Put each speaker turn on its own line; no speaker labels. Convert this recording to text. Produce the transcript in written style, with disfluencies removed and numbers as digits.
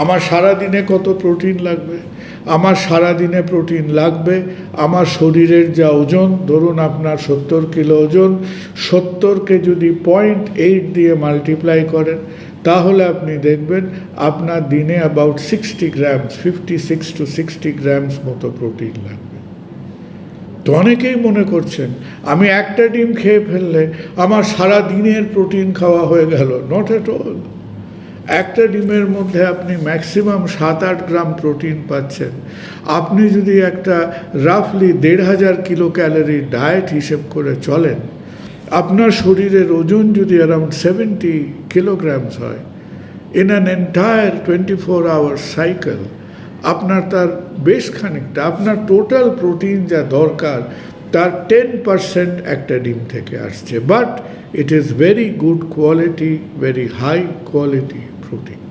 আমার সারাদিনে কত প্রোটিন লাগবে? আমার সারাদিনে প্রোটিন লাগবে আমার শরীরের যা ওজন, ধরুন আপনার 70 কিলো ওজন, 70কে যদি 0.8 দিয়ে মাল্টিপ্লাই করেন, তাহলে আপনি দেখবেন আপনার দিনে অ্যাবাউট 60 গ্রামস, 56 to 60 গ্রামস মতো প্রোটিন লাগবে। তো অনেকেই মনে করছেন আমি একটা ডিম খেয়ে ফেললে আমার সারা দিনের প্রোটিন খাওয়া হয়ে গেল। Not at all. একটা ডিমের মধ্যে আপনি ম্যাক্সিমাম 7-8 গ্রাম প্রোটিন পাচ্ছেন। আপনি যদি একটা রাফলি 1500 কিলো ক্যালোরি ডায়েট হিসেব করে চলেন, আপনার শরীরের ওজন যদি অ্যারাউন্ড 70 কিলোগ্রামস হয়, in an entire 24 hour cycle, আপনার তার বেশ খানিকটা, আপনার টোটাল প্রোটিন যা দরকার তার 10% একটা ডিম থেকে আসছে। But it is very good quality, very high quality protein.